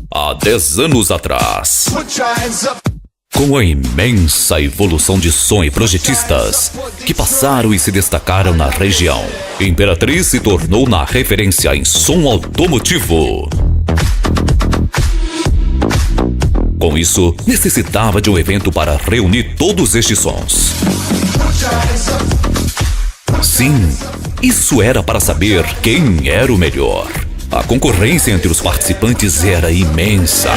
Há 10 anos atrás, com a imensa evolução de som e projetistas que passaram e se destacaram na região, Imperatriz se tornou na referência em som automotivo. Com isso, necessitava de um evento para reunir todos estes sons. Sim, isso era para saber quem era o melhor. A concorrência entre os participantes era imensa.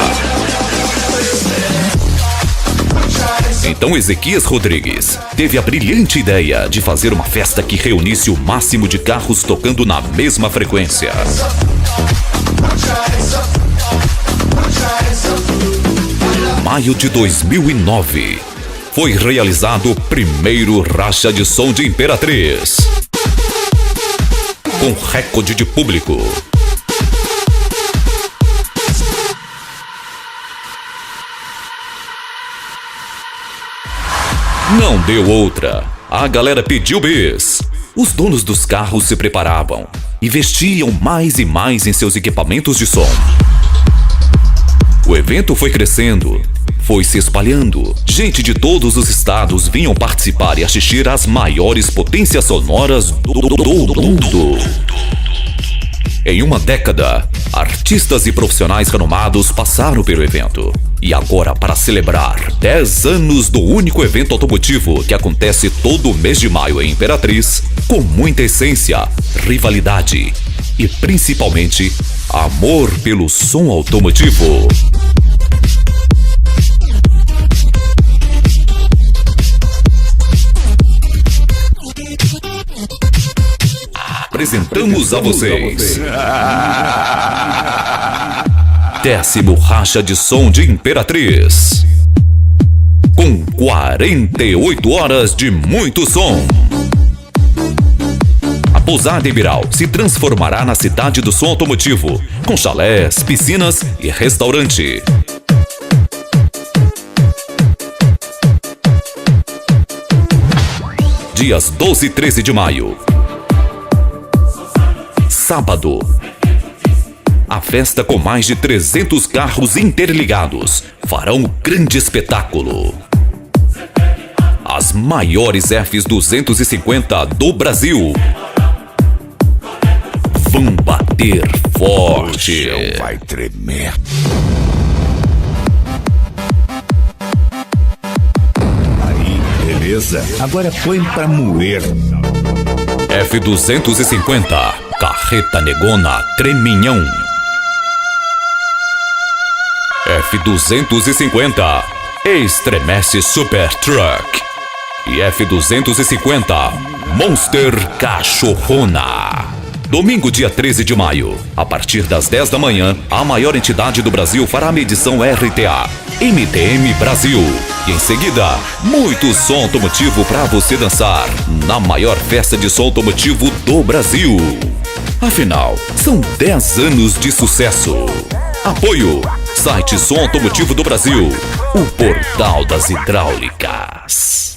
Então Ezequias Rodrigues teve a brilhante ideia de fazer uma festa que reunisse o máximo de carros tocando na mesma frequência. Maio de 2009, foi realizado o primeiro Racha de Som de Imperatriz, com recorde de público. Não deu outra. A galera pediu bis. Os donos dos carros se preparavam, investiam mais e mais em seus equipamentos de som. O evento foi crescendo, foi se espalhando. Gente de todos os estados vinham participar e assistir às maiores potências sonoras do mundo. Em uma década, artistas e profissionais renomados passaram pelo evento. E agora, para celebrar 10 anos do único evento automotivo que acontece todo mês de maio em Imperatriz, com muita essência, rivalidade e principalmente amor pelo som automotivo. Apresentamos a vocês 10º Racha de Som de Imperatriz, com 48 horas de muito som. A pousada Ibiral se transformará na cidade do som automotivo, com chalés, piscinas e restaurante. Dias 12 e 13 de maio, sábado. A festa com mais de 300 carros interligados fará um grande espetáculo. As maiores F250 do Brasil vão bater forte. O chão vai tremer. Aí, beleza. Agora põe pra moer. F250, carreta negona treminhão. F250, estremece Super Truck. E F250, Monster Cachorrona. Domingo, dia 13 de maio, a partir das 10 da manhã, a maior entidade do Brasil fará a medição RTA, MTM Brasil. E em seguida, muito som automotivo para você dançar na maior festa de som automotivo do Brasil. Afinal, são 10 anos de sucesso. Apoio: Site Som Automotivo do Brasil, o portal das hidráulicas.